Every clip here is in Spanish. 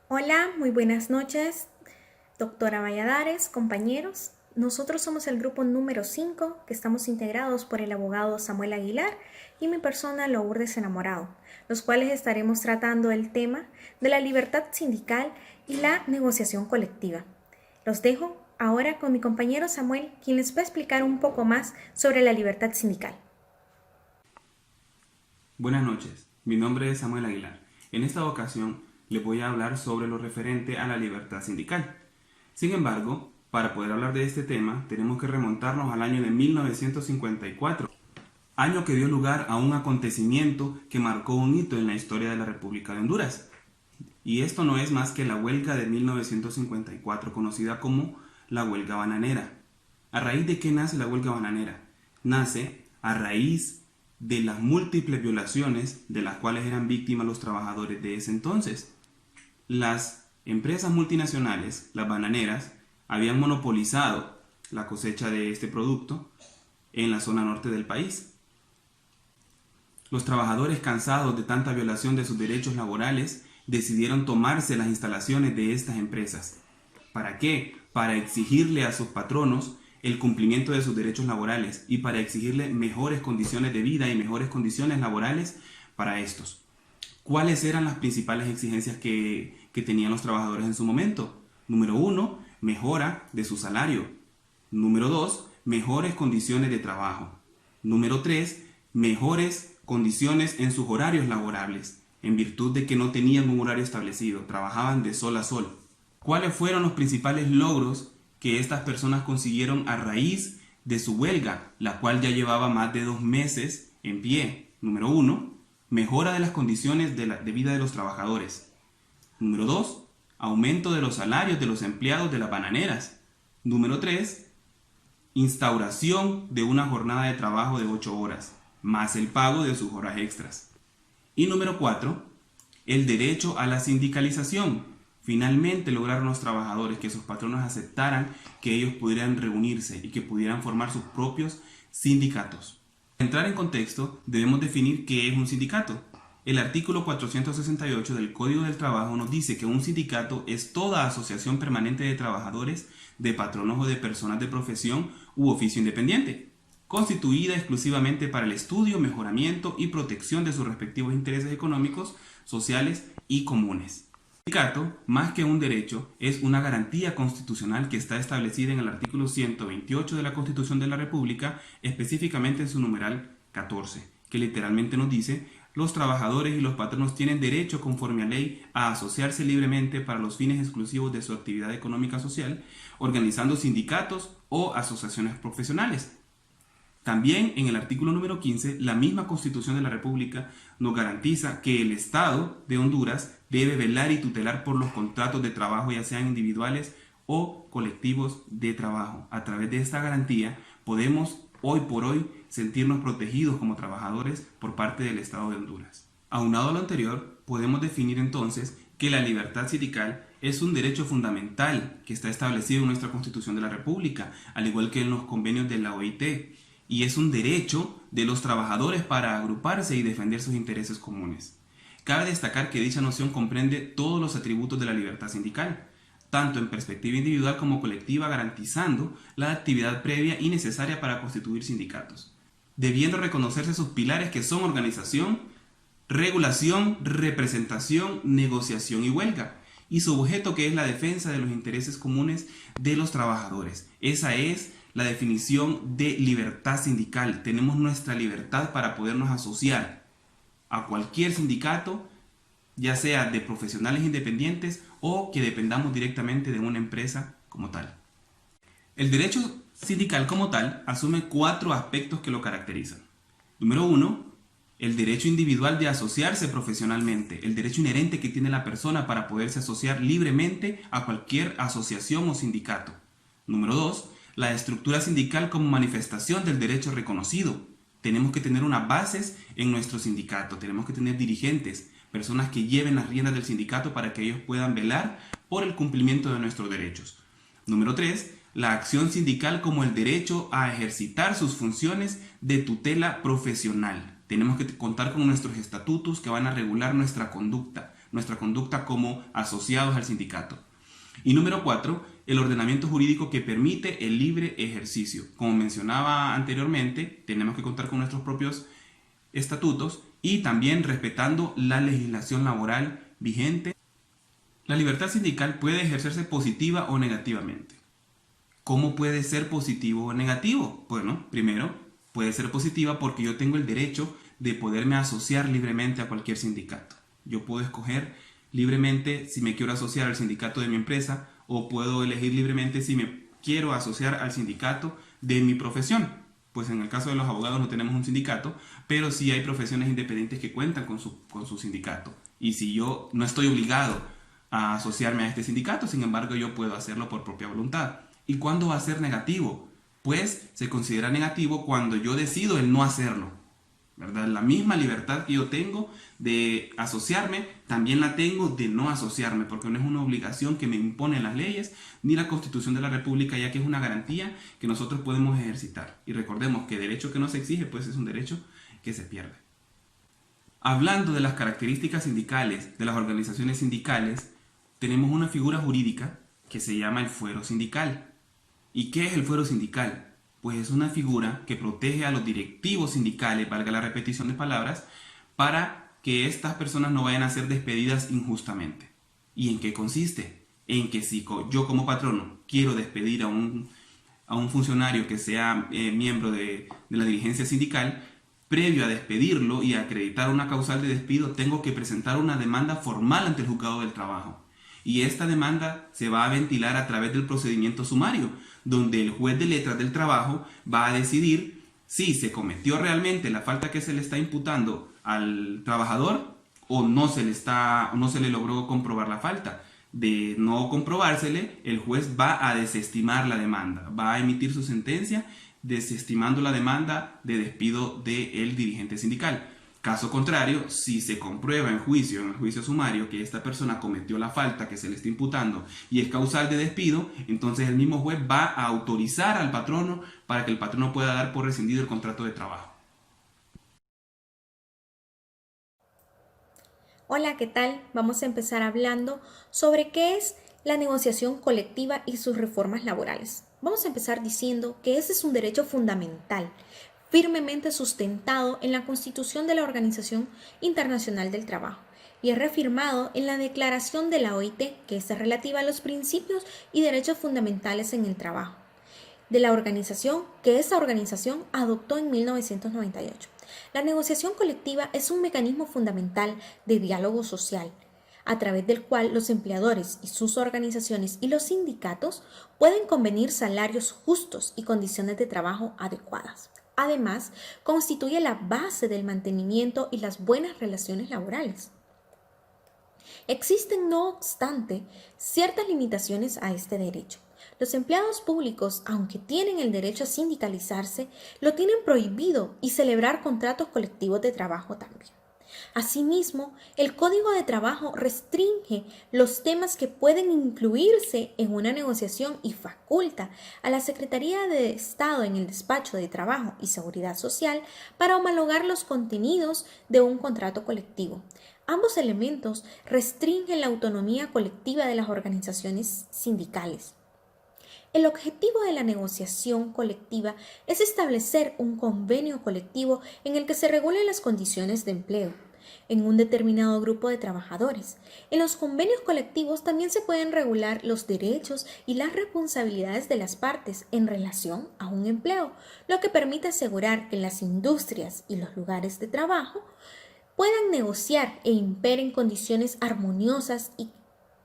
Hola, muy buenas noches, doctora Valladares, compañeros. Nosotros somos el grupo número 5, que estamos integrados por el abogado Samuel Aguilar y mi persona Lourdes Enamorado, los cuales estaremos tratando el tema de la libertad sindical y la negociación colectiva. Los dejo ahora con mi compañero Samuel, quien les va a explicar un poco más sobre la libertad sindical. Buenas noches, mi nombre es Samuel Aguilar. En esta ocasión les voy a hablar sobre lo referente a la libertad sindical. Sin embargo, para poder hablar de este tema tenemos que remontarnos al año de 1954, año que dio lugar a un acontecimiento que marcó un hito en la historia de la República de Honduras. Y esto no es más que la huelga de 1954, conocida como la huelga bananera. ¿A raíz de qué nace la huelga bananera? Nace a raíz de las múltiples violaciones de las cuales eran víctimas los trabajadores de ese entonces. Las empresas multinacionales, las bananeras, habían monopolizado la cosecha de este producto en la zona norte del país. Los trabajadores, cansados de tanta violación de sus derechos laborales, decidieron tomarse las instalaciones de estas empresas. ¿Para qué? Para exigirle a sus patronos el cumplimiento de sus derechos laborales y para exigirle mejores condiciones de vida y mejores condiciones laborales para estos. ¿Cuáles eran las principales exigencias que tenían los trabajadores en su momento? Número 1, mejora de su salario. Número 2, mejores condiciones de trabajo. Número 3, mejores condiciones en sus horarios laborables, en virtud de que no tenían un horario establecido, trabajaban de sol a sol. ¿Cuáles fueron los principales logros que estas personas consiguieron a raíz de su huelga, la cual ya llevaba más de 2 meses en pie? Número 1, mejora de las condiciones de vida de los trabajadores. Número 2, aumento de los salarios de los empleados de las bananeras. Número 3, instauración de una jornada de trabajo de 8 horas, más el pago de sus horas extras. Y número 4, el derecho a la sindicalización. Finalmente lograron los trabajadores que sus patronos aceptaran que ellos pudieran reunirse y que pudieran formar sus propios sindicatos. Para entrar en contexto, debemos definir qué es un sindicato. El artículo 468 del Código del Trabajo nos dice que un sindicato es toda asociación permanente de trabajadores, de patronos o de personas de profesión u oficio independiente, constituida exclusivamente para el estudio, mejoramiento y protección de sus respectivos intereses económicos, sociales y comunes. El sindicato, más que un derecho, es una garantía constitucional que está establecida en el artículo 128 de la Constitución de la República, específicamente en su numeral 14, que literalmente nos dice: los trabajadores y los patronos tienen derecho, conforme a ley, a asociarse libremente para los fines exclusivos de su actividad económica social, organizando sindicatos o asociaciones profesionales. También en el artículo número 15, la misma Constitución de la República nos garantiza que el Estado de Honduras debe velar y tutelar por los contratos de trabajo, ya sean individuales o colectivos de trabajo. A través de esta garantía podemos hoy por hoy sentirnos protegidos como trabajadores por parte del Estado de Honduras. Aunado a lo anterior, podemos definir entonces que la libertad sindical es un derecho fundamental que está establecido en nuestra Constitución de la República, al igual que en los convenios de la OIT, y es un derecho de los trabajadores para agruparse y defender sus intereses comunes. Cabe destacar que dicha noción comprende todos los atributos de la libertad sindical, tanto en perspectiva individual como colectiva, garantizando la actividad previa y necesaria para constituir sindicatos, debiendo reconocerse sus pilares, que son organización, regulación, representación, negociación y huelga, y su objeto, que es la defensa de los intereses comunes de los trabajadores. Esa es la definición de libertad sindical. Tenemos nuestra libertad para podernos asociar a cualquier sindicato, ya sea de profesionales independientes o que dependamos directamente de una empresa como tal. El derecho sindical como tal asume 4 aspectos que lo caracterizan. Número 1, el derecho individual de asociarse profesionalmente, el derecho inherente que tiene la persona para poderse asociar libremente a cualquier asociación o sindicato. Número 2, la estructura sindical como manifestación del derecho reconocido. Tenemos que tener unas bases en nuestro sindicato, tenemos que tener dirigentes, personas que lleven las riendas del sindicato para que ellos puedan velar por el cumplimiento de nuestros derechos. Número 3, la acción sindical como el derecho a ejercitar sus funciones de tutela profesional. Tenemos que contar con nuestros estatutos que van a regular nuestra conducta, nuestra conducta como asociados al sindicato. Y número 4, el ordenamiento jurídico que permite el libre ejercicio. Como mencionaba anteriormente, tenemos que contar con nuestros propios estatutos y también respetando la legislación laboral vigente. La libertad sindical puede ejercerse positiva o negativamente. ¿Cómo puede ser positivo o negativo? Bueno, primero, puede ser positiva porque yo tengo el derecho de poderme asociar libremente a cualquier sindicato. Yo puedo escoger libremente si me quiero asociar al sindicato de mi empresa o puedo elegir libremente si me quiero asociar al sindicato de mi profesión. Pues en el caso de los abogados no tenemos un sindicato, pero sí hay profesiones independientes que cuentan con su sindicato. Y si yo no estoy obligado a asociarme a este sindicato, sin embargo yo puedo hacerlo por propia voluntad. ¿Y cuándo va a ser negativo? Pues se considera negativo cuando yo decido el no hacerlo, ¿verdad? La misma libertad que yo tengo de asociarme, también la tengo de no asociarme, porque no es una obligación que me imponen las leyes ni la Constitución de la República, ya que es una garantía que nosotros podemos ejercitar. Y recordemos que derecho que no se exige, pues es un derecho que se pierde. Hablando de las características sindicales de las organizaciones sindicales, tenemos una figura jurídica que se llama el fuero sindical. ¿Y qué es el fuero sindical? Pues es una figura que protege a los directivos sindicales, valga la repetición de palabras, para que estas personas no vayan a ser despedidas injustamente. ¿Y en qué consiste? En que si yo como patrono quiero despedir a un funcionario que sea miembro de la dirigencia sindical, previo a despedirlo y a acreditar una causal de despido, tengo que presentar una demanda formal ante el juzgado del trabajo. Y esta demanda se va a ventilar a través del procedimiento sumario, donde el juez de letras del trabajo va a decidir si se cometió realmente la falta que se le está imputando al trabajador o no se le logró comprobar la falta. De no comprobársele, el juez va a desestimar la demanda, va a emitir su sentencia desestimando la demanda de despido del dirigente sindical. Caso contrario, si se comprueba en el juicio sumario, que esta persona cometió la falta que se le está imputando y es causal de despido, entonces el mismo juez va a autorizar al patrono para que el patrono pueda dar por rescindido el contrato de trabajo. Hola, ¿qué tal? Vamos a empezar hablando sobre qué es la negociación colectiva y sus reformas laborales. Vamos a empezar diciendo que ese es un derecho fundamental, firmemente sustentado en la Constitución de la Organización Internacional del Trabajo y es reafirmado en la Declaración de la OIT, que es relativa a los principios y derechos fundamentales en el trabajo, de la organización que esa organización adoptó en 1998. La negociación colectiva es un mecanismo fundamental de diálogo social, a través del cual los empleadores y sus organizaciones y los sindicatos pueden convenir salarios justos y condiciones de trabajo adecuadas. Además, constituye la base del mantenimiento y las buenas relaciones laborales. Existen, no obstante, ciertas limitaciones a este derecho. Los empleados públicos, aunque tienen el derecho a sindicalizarse, lo tienen prohibido y celebrar contratos colectivos de trabajo también. Asimismo, el Código de Trabajo restringe los temas que pueden incluirse en una negociación y faculta a la Secretaría de Estado en el Despacho de Trabajo y Seguridad Social para homologar los contenidos de un contrato colectivo. Ambos elementos restringen la autonomía colectiva de las organizaciones sindicales. El objetivo de la negociación colectiva es establecer un convenio colectivo en el que se regulen las condiciones de empleo en un determinado grupo de trabajadores. En los convenios colectivos también se pueden regular los derechos y las responsabilidades de las partes en relación a un empleo, lo que permite asegurar que las industrias y los lugares de trabajo puedan negociar e imperen condiciones armoniosas y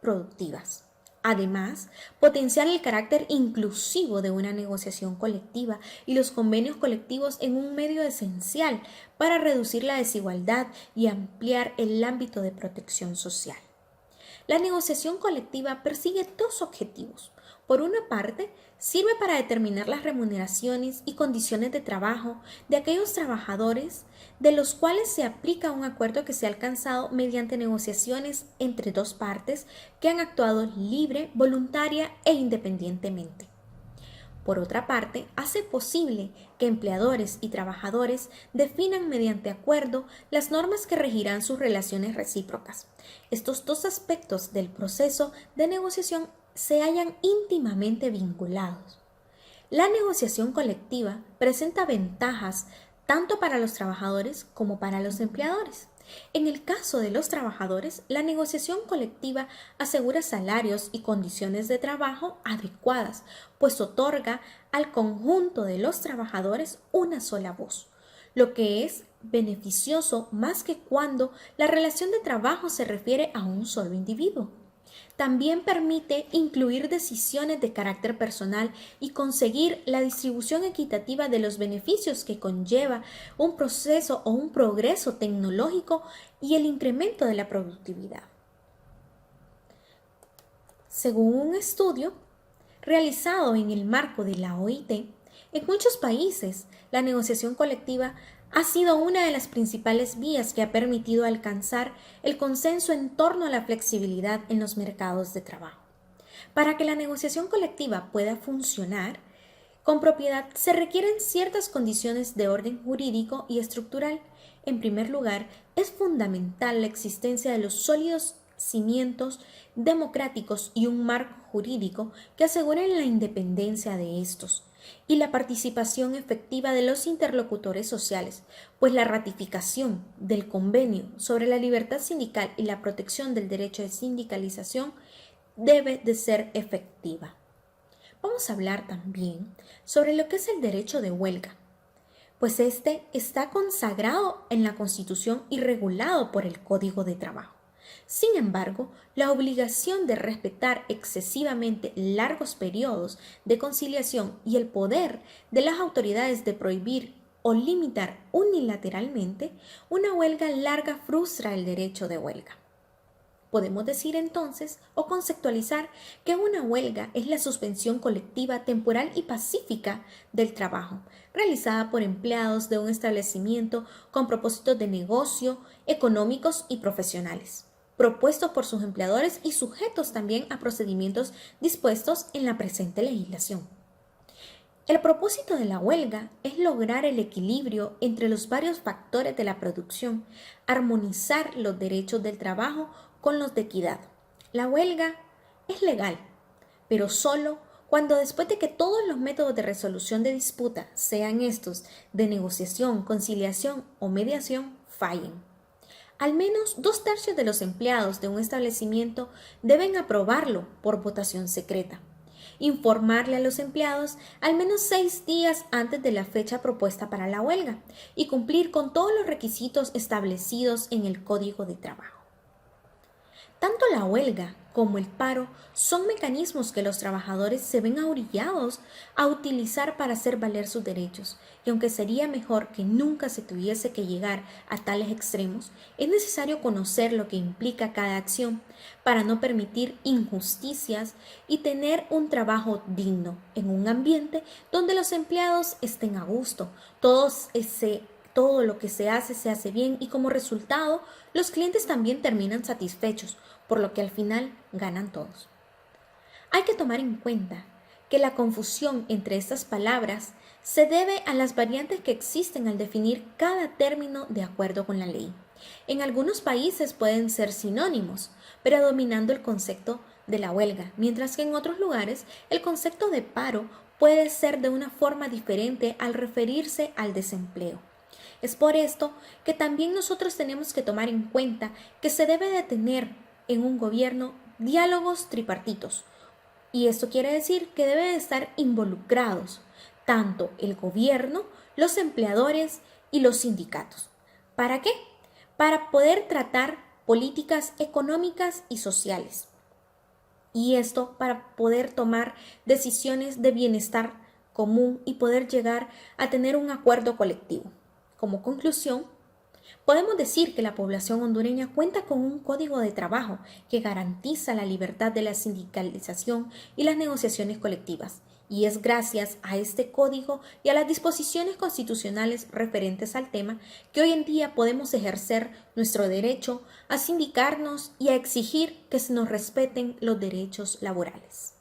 productivas. Además, potenciar el carácter inclusivo de una negociación colectiva y los convenios colectivos en un medio esencial para reducir la desigualdad y ampliar el ámbito de protección social. La negociación colectiva persigue dos objetivos. Por una parte, sirve para determinar las remuneraciones y condiciones de trabajo de aquellos trabajadores de los cuales se aplica un acuerdo que se ha alcanzado mediante negociaciones entre dos partes que han actuado libre, voluntaria e independientemente. Por otra parte, hace posible que empleadores y trabajadores definan mediante acuerdo las normas que regirán sus relaciones recíprocas. Estos dos aspectos del proceso de negociación se hallan íntimamente vinculados. La negociación colectiva presenta ventajas tanto para los trabajadores como para los empleadores. En el caso de los trabajadores, la negociación colectiva asegura salarios y condiciones de trabajo adecuadas, pues otorga al conjunto de los trabajadores una sola voz, lo que es beneficioso más que cuando la relación de trabajo se refiere a un solo individuo. También permite incluir decisiones de carácter personal y conseguir la distribución equitativa de los beneficios que conlleva un proceso o un progreso tecnológico y el incremento de la productividad. Según un estudio realizado en el marco de la OIT, en muchos países la negociación colectiva ha sido una de las principales vías que ha permitido alcanzar el consenso en torno a la flexibilidad en los mercados de trabajo. Para que la negociación colectiva pueda funcionar con propiedad, se requieren ciertas condiciones de orden jurídico y estructural. En primer lugar, es fundamental la existencia de los sólidos cimientos democráticos y un marco jurídico que aseguren la independencia de estos y la participación efectiva de los interlocutores sociales, pues la ratificación del Convenio sobre la libertad sindical y la protección del derecho de sindicalización debe de ser efectiva. Vamos a hablar también sobre lo que es el derecho de huelga, pues este está consagrado en la Constitución y regulado por el Código de Trabajo. Sin embargo, la obligación de respetar excesivamente largos periodos de conciliación y el poder de las autoridades de prohibir o limitar unilateralmente una huelga larga frustra el derecho de huelga. Podemos decir entonces o conceptualizar que una huelga es la suspensión colectiva temporal y pacífica del trabajo, realizada por empleados de un establecimiento con propósitos de negocio, económicos y profesionales, propuestos por sus empleadores y sujetos también a procedimientos dispuestos en la presente legislación. El propósito de la huelga es lograr el equilibrio entre los varios factores de la producción, armonizar los derechos del trabajo con los de equidad. La huelga es legal, pero solo cuando después de que todos los métodos de resolución de disputa, sean estos de negociación, conciliación o mediación, fallen. Al menos 2/3 de los empleados de un establecimiento deben aprobarlo por votación secreta. Informarle a los empleados al menos 6 días antes de la fecha propuesta para la huelga y cumplir con todos los requisitos establecidos en el Código de Trabajo. Tanto la huelga como el paro son mecanismos que los trabajadores se ven aorillados a utilizar para hacer valer sus derechos, y aunque sería mejor que nunca se tuviese que llegar a tales extremos, es necesario conocer lo que implica cada acción para no permitir injusticias y tener un trabajo digno en un ambiente donde los empleados estén a gusto, todo lo que se hace bien y como resultado los clientes también terminan satisfechos, por lo que al final ganan todos. Hay que tomar en cuenta que la confusión entre estas palabras se debe a las variantes que existen al definir cada término de acuerdo con la ley. En algunos países pueden ser sinónimos, predominando el concepto de la huelga, mientras que en otros lugares el concepto de paro puede ser de una forma diferente al referirse al desempleo. Es por esto que también nosotros tenemos que tomar en cuenta que se debe de tener en un gobierno diálogos tripartitos, y esto quiere decir que deben estar involucrados tanto el gobierno, los empleadores y los sindicatos. ¿Para qué? Para poder tratar políticas económicas y sociales. Y esto para poder tomar decisiones de bienestar común y poder llegar a tener un acuerdo colectivo. Como conclusión, podemos decir que la población hondureña cuenta con un código de trabajo que garantiza la libertad de la sindicalización y las negociaciones colectivas, y es gracias a este código y a las disposiciones constitucionales referentes al tema que hoy en día podemos ejercer nuestro derecho a sindicarnos y a exigir que se nos respeten los derechos laborales.